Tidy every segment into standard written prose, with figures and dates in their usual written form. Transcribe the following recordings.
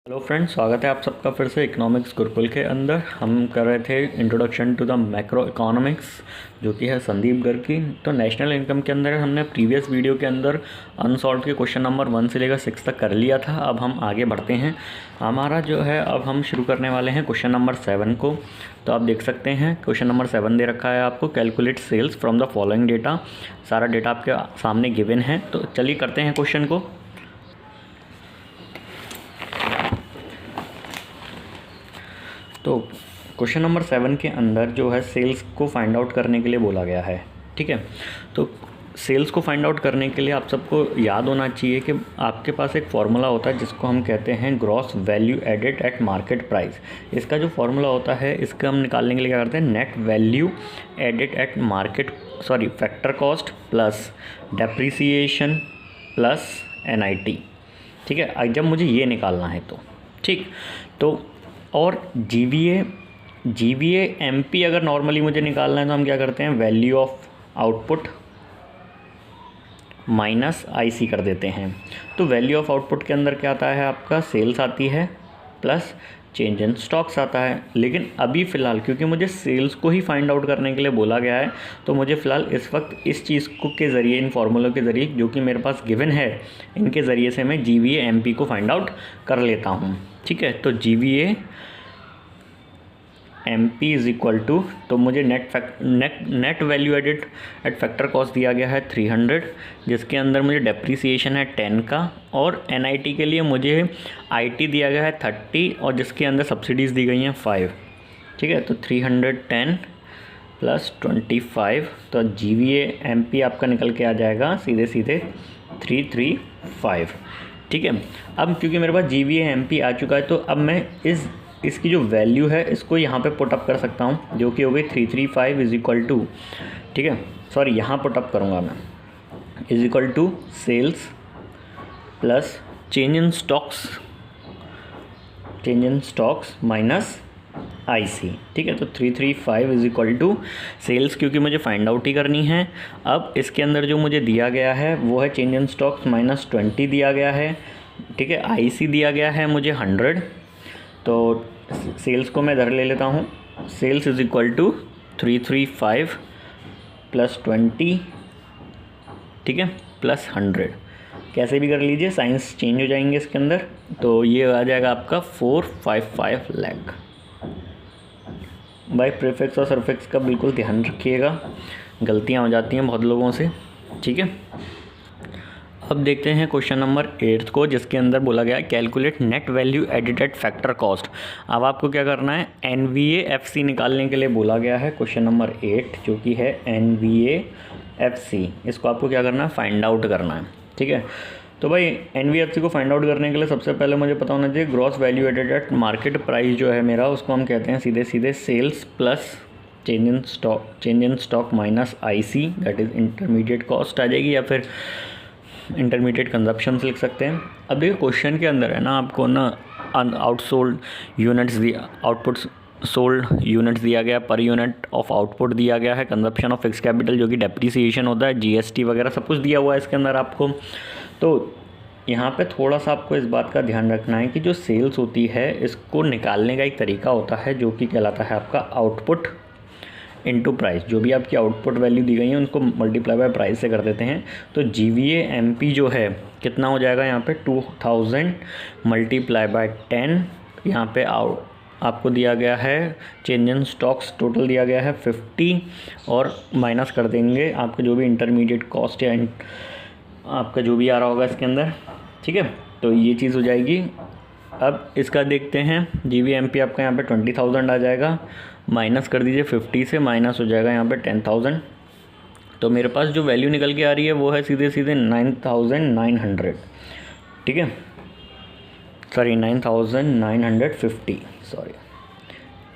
Hello friends, स्वागत है आप सबका फिर से इकोनॉमिक्स गुरुकुल के अंदर। हम कर रहे थे introduction to the macroeconomics, जो कि है संदीप गर्ग की। तो नेशनल इनकम के अंदर हमने प्रीवियस वीडियो के अंदर अनसॉल्व के क्वेश्चन नंबर 1 से लेकर 6 तक कर लिया था। अब हम आगे बढ़ते हैं। हमारा जो है अब हम शुरू करने वाले हैं क्वेश्चन नंबर 7 को। तो आप देख सकते हैं क्वेश्चन नंबर 7 दे रखा है आपको, calculate sales from the following data. सारा डेटा आपके सामने गिवन है। तो चलिए करते हैं क्वेश्चन को। तो क्वेश्चन नंबर 7 के अंदर जो है सेल्स को फाइंड आउट करने के लिए बोला गया है। ठीक है, तो सेल्स को फाइंड आउट करने के लिए आप सबको याद होना चाहिए कि आपके पास एक फार्मूला होता है जिसको हम कहते हैं gross value added at market price. इसका जो फार्मूला होता है, इसका हम निकालने के लिए क्या करते हैं, net value added at market factor cost plus depreciation plus NIT। ठीक है, जब मुझे ये निकालना है तो ठीक। तो और GVA MP अगर नॉर्मली मुझे निकालना है तो हम क्या करते हैं, value of output minus IC कर देते हैं। तो वैल्यू ऑफ आउटपुट के अंदर क्या आता है आपका, सेल्स आती है प्लस चेंज इन स्टॉक्स आता है। लेकिन अभी फ़िलहाल क्योंकि मुझे सेल्स को ही फाइंड आउट करने के लिए बोला गया है, तो मुझे फ़िलहाल इस वक्त इस चीज़ को के ज़रिए, इन फार्मूलों के ज़रिए जो कि मेरे पास गिवन है, इनके ज़रिए से मैं GVA MP को फाइंड आउट कर लेता हूँ। ठीक है, तो GVA MP is equal to, तो मुझे net value added at factor cost दिया गया है 300, जिसके अंदर मुझे डेप्रिसिएशन है 10 का, और NIT के लिए मुझे IT दिया गया है 30, और जिसके अंदर सब्सिडीज़ दी गई हैं 5। ठीक है, तो 310 प्लस 25, तो GVA MP आपका निकल के आ जाएगा सीधे सीधे 335। ठीक है, अब क्योंकि मेरे पास GVA MP आ चुका है, तो अब मैं इसकी जो वैल्यू है इसको यहाँ पे पुटअप कर सकता हूँ, जो कि हो गई 335 इज़ इक्वल टू, ठीक है, सॉरी यहाँ पुटअप करूँगा मैं, is equal to sales plus change in stocks minus IC। ठीक है, तो 335 इज़ इक्वल टू सेल्स, क्योंकि मुझे फाइंड आउट ही करनी है। अब इसके अंदर जो मुझे दिया गया है वो है चेंज इन स्टॉक्स माइनस 20 दिया गया है। ठीक है, IC दिया गया है मुझे 100, तो सेल्स को मैं इधर ले लेता हूँ। Sales is equal to 335 plus 20, ठीक है, प्लस 100। कैसे भी कर लीजिए, साइंस चेंज हो जाएंगे इसके अंदर। तो ये आ जाएगा आपका 455 लाख। भाई प्रीफिक्स और सरफिक्स का बिल्कुल ध्यान रखिएगा, गलतियाँ हो जाती हैं बहुत लोगों से। ठीक है, अब देखते हैं क्वेश्चन नंबर 8 को, जिसके अंदर बोला गया है calculate net value added at factor cost. अब आपको क्या करना है, NVA FC निकालने के लिए बोला गया है क्वेश्चन नंबर 8, जो कि है NVA FC। इसको आपको क्या करना है, फाइंड आउट करना है। ठीक है, तो भाई NVA FC को फाइंड आउट करने के लिए सबसे पहले मुझे पता होना चाहिए gross value added at market price जो है मेरा, उसको हम कहते हैं सीधे सीधे sales plus change in stock minus IC, that is intermediate cost आ जाएगी, या फिर इंटरमीडिएट कंजप्शंस लिख सकते हैं। अब देखिए क्वेश्चन के अंदर है ना, आपको ना आउटपुट सोल्ड यूनिट्स दिया गया, पर यूनिट ऑफ आउटपुट दिया गया है, कंजप्शन ऑफ फिक्स कैपिटल जो कि डेप्रिसिएशन होता है, GST वगैरह सब कुछ दिया हुआ है इसके अंदर आपको। तो यहाँ पे थोड़ा सा आपको इस बात का ध्यान रखना है कि जो सेल्स होती है इसको निकालने का एक तरीका होता है जो कि कहलाता है आपका आउटपुट इनटू प्राइस। जो भी आपकी आउटपुट वैल्यू दी गई है उनको मल्टीप्लाई बाय प्राइस से कर देते हैं। तो GVA MP जो है कितना हो जाएगा यहाँ पे, 2000 मल्टीप्लाई बाय 10। यहाँ पे आपको दिया गया है चेंज इन स्टॉक्स, टोटल दिया गया है 50, और माइनस कर देंगे आपका जो भी इंटरमीडिएट कॉस्ट या आपका जो भी आ रहा होगा इसके अंदर। ठीक है, तो ये चीज़ हो जाएगी। अब इसका देखते हैं, GVA MP आपका यहाँ पे 20,000 आ जाएगा, माइनस कर दीजिए 50 से, माइनस हो जाएगा यहाँ पे 10,000। तो मेरे पास जो वैल्यू निकल के आ रही है वो है सीधे सीधे 9,900। ठीक है, सॉरी 9,950, सॉरी।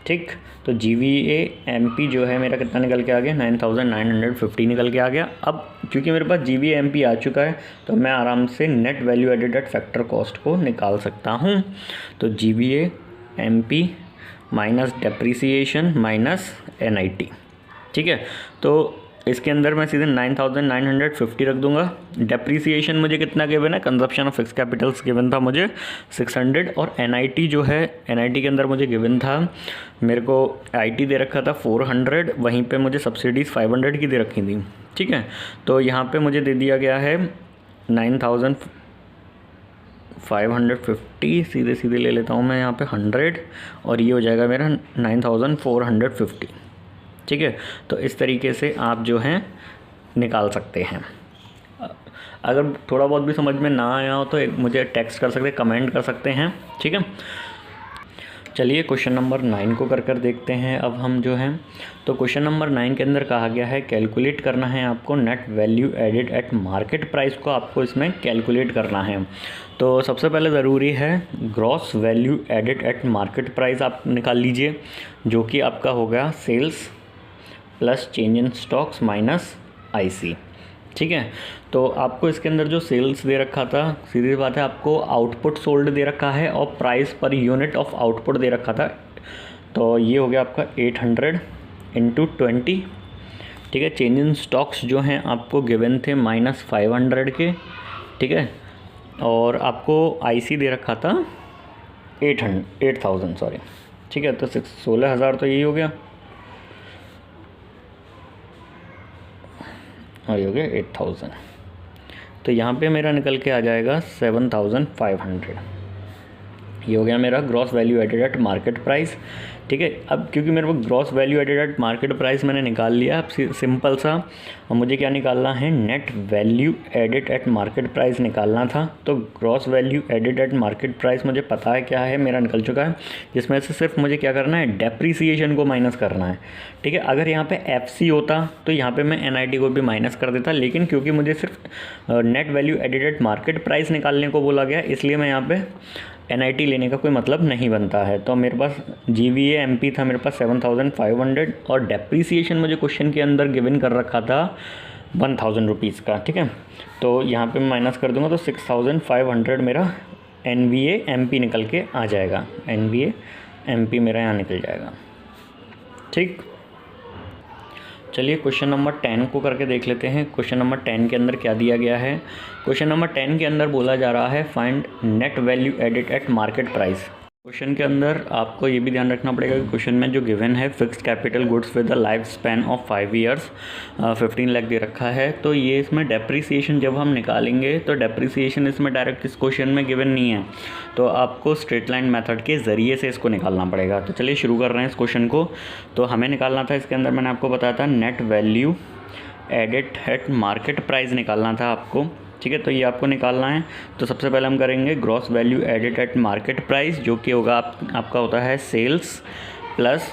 ठीक, तो GVA MP जो है मेरा कितना निकल के आ गया, 9,950 निकल के आ गया। अब क्योंकि मेरे पास GVA MP आ चुका है, तो मैं आराम से net value added at factor cost को निकाल सकता हूँ। तो GVA MP minus depreciation minus NIT। ठीक है, तो इसके अंदर मैं सीधे 9,950 रख दूंगा। डेप्रीसिएशन मुझे कितना गिवन है, consumption of fix Capitals given था मुझे 600, और एनआईटी जो है, एनआईटी के अंदर मुझे गिवन था, मेरे को आईटी दे रखा था 400, वहीं पे मुझे सब्सिडीज़ 500 की दे रखी थी। ठीक है, तो यहाँ पे मुझे दे दिया गया है 9,550, सीधे सीधे ले लेता हूँ मैं यहाँ पे 100, और ये हो जाएगा मेरा 9,450। ठीक है, तो इस तरीके से आप जो हैं निकाल सकते हैं। अगर थोड़ा बहुत भी समझ में ना आया हो तो मुझे टेक्स्ट कर सकते हैं, कमेंट कर सकते हैं। ठीक है, चलिए क्वेश्चन नंबर 9 को कर देखते हैं अब हम जो हैं। तो क्वेश्चन नंबर 9 के अंदर कहा गया है कैलकुलेट करना है आपको net value added at market price को, आपको इसमें कैलकुलेट करना है। तो सबसे पहले ज़रूरी है gross value added at market price आप निकाल लीजिए, जो कि आपका होगा sales plus change in stocks minus IC. ठीक है, तो आपको इसके अंदर जो सेल्स दे रखा था, सीधी बात है, आपको आउटपुट सोल्ड दे रखा है और price per unit of output दे रखा था। तो ये हो गया आपका 800 इंटू 20। ठीक है, चेंज इन स्टॉक्स जो हैं आपको गिवन थे -500 के। ठीक है, और आपको आईसी दे रखा था 8,000 सॉरी। ठीक है, तो 16,000 तो यही हो गया, और ये हो गया 8,000। तो यहाँ पे मेरा निकल के आ जाएगा 7,500। ये हो गया मेरा gross value added at market price. ठीक है, अब क्योंकि मेरे को gross value added at market price मैंने निकाल लिया, अब सिंपल सा और मुझे क्या निकालना है, net value added at market price निकालना था। तो gross value added at market price मुझे पता है क्या है, मेरा निकल चुका है, जिसमें से सिर्फ मुझे क्या करना है, डेप्रीसिएशन को माइनस करना है। ठीक है, अगर यहाँ पे एफसी होता तो यहाँ पे मैं एनआईटी को भी माइनस कर देता, लेकिन क्योंकि मुझे सिर्फ net value added at market price निकालने को बोला गया, इसलिए मैं यहाँ पे एनआईटी लेने का कोई मतलब नहीं बनता है। तो मेरे पास जीवीए एमपी था मेरे पास 7,500, और डेप्रीसिएशन मुझे क्वेश्चन के अंदर गिवन कर रखा था 1,000 रुपीज़ का। ठीक है, तो यहाँ पे मैं माइनस कर दूंगा तो 6,500 मेरा एनवीए एमपी निकल के आ जाएगा, एनवीए एमपी मेरा यहाँ निकल जाएगा। ठीक, चलिए क्वेश्चन नंबर 10 को करके देख लेते हैं। क्वेश्चन नंबर 10 के अंदर क्या दिया गया है, क्वेश्चन नंबर 10 के अंदर बोला जा रहा है find net value added at market price. Question के अंदर आपको ये भी ध्यान रखना पड़ेगा कि क्वेश्चन में जो गिवन है fixed capital goods with the life span of 5 years 15 lakh दे रखा है। तो ये इसमें डेप्रीसिएशन जब हम निकालेंगे तो डेप्रीसिएशन इसमें डायरेक्ट इस क्वेश्चन में गिवन नहीं है, तो आपको स्ट्रेट लाइन मेथड के ज़रिए से इसको निकालना पड़ेगा। तो चलिए शुरू कर रहे हैं इस क्वेश्चन को। तो हमें निकालना था, इसके अंदर मैंने आपको बताया था net value added at market price निकालना था आपको। ठीक है, तो ये आपको निकालना है। तो सबसे पहले हम करेंगे gross value added at market price, जो कि होगा आपका होता है sales plus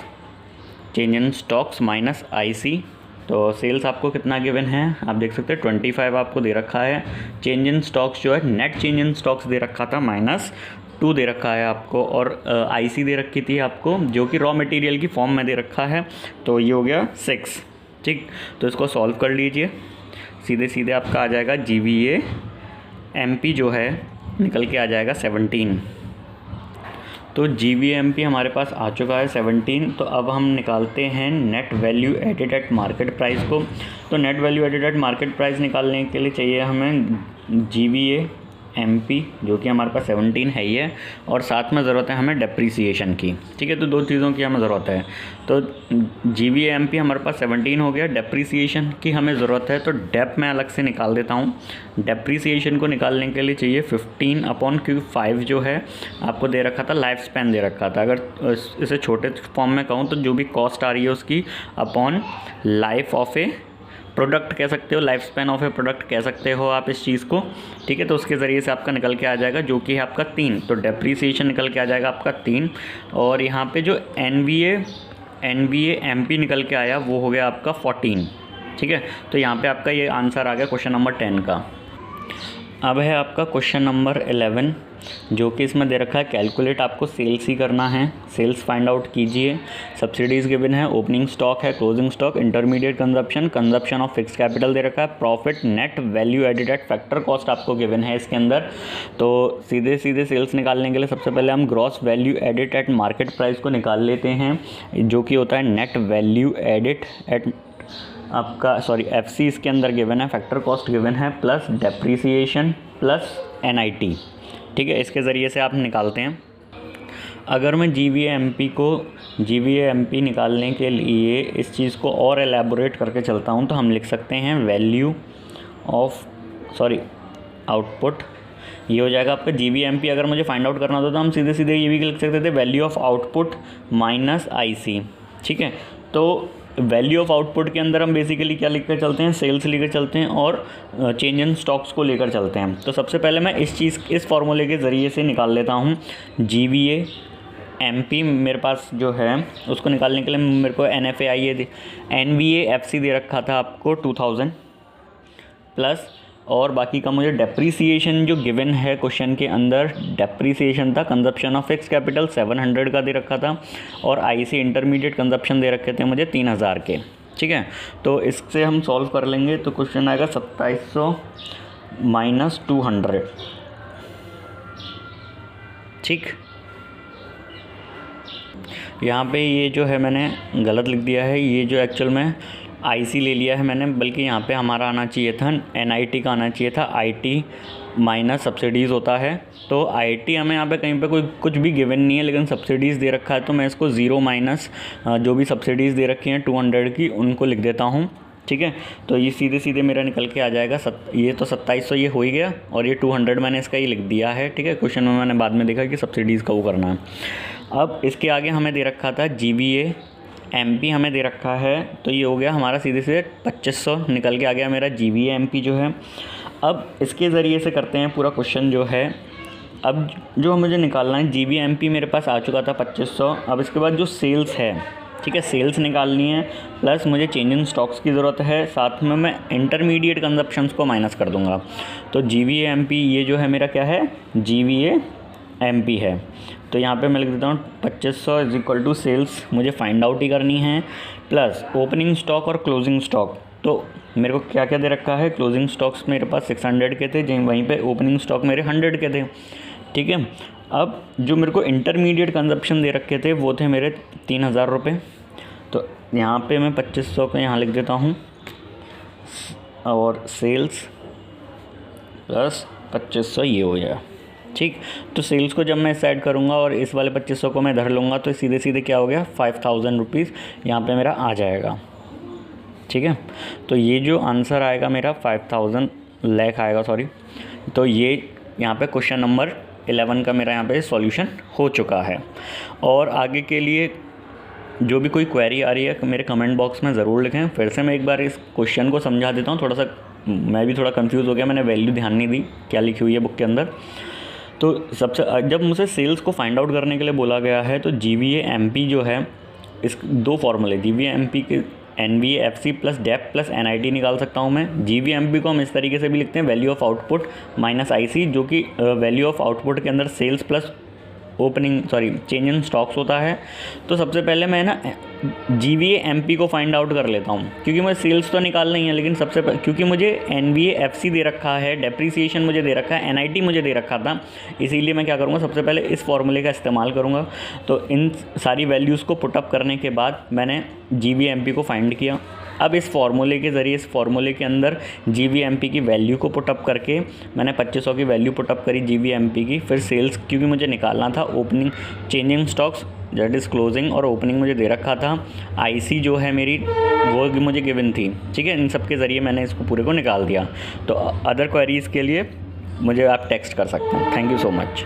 change in stocks minus IC. तो सेल्स आपको कितना गिवन है, आप देख सकते हैं 25 आपको दे रखा है। चेंज इन स्टॉक्स जो है, नेट चेंज इन स्टॉक्स दे रखा था -2 दे रखा है आपको, और आईसी दे रखी थी आपको, जो कि रॉ मटेरियल की फॉर्म में दे रखा है। तो ये हो गया 6। ठीक, तो इसको सॉल्व कर लीजिए, सीधे सीधे आपका आ जाएगा जीवीए एमपी जो है निकल के आ जाएगा 17। तो जीवीए एमपी हमारे पास आ चुका है 17। तो अब हम निकालते हैं net value added at market price को। तो net value added at market price निकालने के लिए चाहिए हमें जीवीए एमपी, जो कि हमारे पास 17 है ही है, और साथ में ज़रूरत है हमें डेप्रीसिएशन की। ठीक है, तो 2 चीज़ों की हमें ज़रूरत है। तो जीवीए एमपी हमारे पास 17 हो गया, डेप्रीसिएशन की हमें ज़रूरत है, तो डेप मैं अलग से निकाल देता हूँ। डेप्रीसिएशन को निकालने के लिए चाहिए 15 अपॉन, क्योंकि 5 जो है आपको दे रखा था, लाइफ स्पैन दे रखा था। अगर इसे छोटे फॉर्म में कहूँ तो जो भी कॉस्ट आ रही है उसकी upon life of A product कह सकते हो, life span of A product कह सकते हो आप इस चीज़ को। ठीक है, तो उसके ज़रिए से आपका निकल के आ जाएगा, जो कि है आपका 3। तो डेप्रीसिएशन निकल के आ जाएगा आपका 3, और यहाँ पे जो एनवीए एमपी निकल के आया वो हो गया आपका 14। ठीक है, तो यहाँ पे आपका ये आंसर आ गया क्वेश्चन नंबर 10 का। अब है आपका क्वेश्चन नंबर 11, जो कि इसमें दे रखा है कैलकुलेट, आपको सेल्स ही करना है। सेल्स फाइंड आउट कीजिए। सब्सिडीज़ गिवन है, ओपनिंग स्टॉक है, closing stock, intermediate consumption of fix capital दे रखा है, profit, net value added at factor cost आपको गिवन है इसके अंदर। तो सीधे सीधे सेल्स निकालने के लिए सबसे पहले हम gross value added at market price को निकाल लेते हैं, जो कि होता है नेट वैल्यू एडेड एट आपका FC इसके अंदर गिवन है, फैक्टर कॉस्ट गिवन है, प्लस डेप्रीसिएशन प्लस NIT, ठीक है। इसके ज़रिए से आप निकालते हैं। अगर मैं GVA-MP निकालने के लिए इस चीज़ को और एलैबोरेट करके चलता हूँ तो हम लिख सकते हैं आउटपुट, ये हो जाएगा आपका GVA-MP। अगर मुझे फाइंड आउट करना होता तो हम सीधे सीधे ये भी लिख सकते the value of output minus IC, ठीक है। तो वैल्यू ऑफ आउटपुट के अंदर हम बेसिकली क्या लिख कर चलते हैं, सेल्स लेकर चलते हैं और चेंज इन स्टॉक्स को लेकर चलते हैं। तो सबसे पहले मैं इस फार्मूले के ज़रिए से निकाल लेता हूँ GVA-MP। मेरे पास जो है उसको निकालने के लिए मेरे को NVA-FC दे रखा था आपको 2000 प्लस, और बाकी का मुझे डेप्रीसिएशन जो गिवन है क्वेश्चन के अंदर डेप्रीसिएशन था, कंजप्शन ऑफ फिक्स कैपिटल 700 का दे रखा था, और IC इंटरमीडिएट कंजप्शन दे रखे थे मुझे 3000 के, ठीक है। तो इससे हम सॉल्व कर लेंगे तो क्वेश्चन आएगा 2700 माइनस 200, ठीक। यहाँ पे ये जो है मैंने गलत लिख दिया है, ये जो एक्चुअल में IC ले लिया है मैंने, बल्कि यहाँ पे हमारा आना चाहिए था NIT का आना चाहिए था। IT माइनस सब्सिडीज़ होता है, तो IT हमें यहाँ पे कहीं पे कुछ भी गिवन नहीं है, लेकिन सब्सिडीज़ दे रखा है, तो मैं इसको 0 माइनस जो भी सब्सिडीज़ दे रखी हैं 200 की उनको लिख देता हूँ, ठीक है। तो ये सीधे सीधे मेरा निकल के आ जाएगा ये तो 2700 ये हो ही गया, और ये 200 मैंने इसका ये लिख दिया है, ठीक है। क्वेश्चन में मैंने बाद में देखा कि सब्सिडीज़ का वो करना है। अब इसके आगे हमें दे रखा था GVA-MP हमें दे रखा है, तो ये हो गया हमारा सीधे सीधे 2500 निकल के आ गया मेरा GVA-MP जो है। अब इसके ज़रिए से करते हैं पूरा क्वेश्चन जो है। अब जो मुझे निकालना है GVA-MP मेरे पास आ चुका था 2500। अब इसके बाद जो सेल्स है, ठीक है, सेल्स निकालनी है, प्लस मुझे चेंज इन स्टॉक्स की ज़रूरत है, साथ में मैं इंटरमीडिएट कंजप्शंस को माइनस कर दूंगा। तो GVA-MP ये जो है मेरा क्या है, GVA-MP है। तो यहाँ पे मैं लिख देता हूँ 2500 इज इक्वल टू सेल्स मुझे फाइंड आउट ही करनी है, प्लस ओपनिंग स्टॉक और क्लोजिंग स्टॉक। तो मेरे को क्या क्या दे रखा है, क्लोजिंग स्टॉक्स मेरे पास 600 के थे, वहीं पे ओपनिंग स्टॉक मेरे 100 के थे, ठीक है। अब जो मेरे को इंटरमीडिएट कंजप्शन दे रखे थे वो थे मेरे 3000 रुपये। तो यहाँ पे मैं 2500 को यहाँ लिख देता हूँ, और सेल्स प्लस 2500 ये हो जाएगा, ठीक। तो सेल्स को जब मैं साइड करूँगा और इस वाले 2500 को मैं धर लूँगा तो सीधे सीधे क्या हो गया 5000 रुपीज़ यहाँ पे मेरा आ जाएगा, ठीक है। तो ये जो आंसर आएगा मेरा 5000 लाख आएगा, सॉरी। तो ये यहाँ पे क्वेश्चन नंबर 11 का मेरा यहाँ पे सॉल्यूशन हो चुका है। और आगे के लिए जो भी कोई क्वेरी आ रही है मेरे कमेंट बॉक्स में ज़रूर लिखें। फिर से मैं एक बार इस क्वेश्चन को समझा देता हूँ, थोड़ा सा मैं भी थोड़ा कंफ्यूज हो गया, मैंने वैल्यू ध्यान नहीं दी क्या लिखी हुई है बुक के अंदर। तो सबसे जब मुझे सेल्स को फाइंड आउट करने के लिए बोला गया है तो GVA-MP जो है, इस दो फार्मूले GVA-MP के NVA-FC plus debt plus NIT निकाल सकता हूँ मैं। GVA-MP को हम इस तरीके से भी लिखते हैं value of output minus IC, जो कि वैल्यू ऑफ आउटपुट के अंदर sales plus change in stocks होता है। तो सबसे पहले मैं ना GVA-MP को फाइंड आउट कर लेता हूँ, क्योंकि मुझे सेल्स तो निकालना ही है, लेकिन सबसे पहले क्योंकि मुझे NVA-FC दे रखा है, डेप्रीसिएशन मुझे दे रखा है, NIT मुझे दे रखा था, इसीलिए मैं क्या करूँगा, सबसे पहले इस फॉर्मूले का इस्तेमाल करूँगा। तो इन सारी वैल्यूज़ को पुटअप करने के बाद मैंने GVA-MP को फाइंड किया। अब इस फार्मूले के ज़रिए, इस फार्मूले के अंदर GVA-MP की वैल्यू को पुटअप करके मैंने 2500 की वैल्यू पुटअप करी GVA-MP की। फिर सेल्स क्योंकि मुझे निकालना था, opening changing stocks that is closing और ओपनिंग मुझे दे रखा था, IC जो है मेरी वो मुझे गिवन थी, ठीक है। इन सब के ज़रिए मैंने इसको पूरे को निकाल दिया। तो अदर क्वेरीज़ के लिए मुझे आप टेक्स्ट कर सकते हैं। Thank you so much.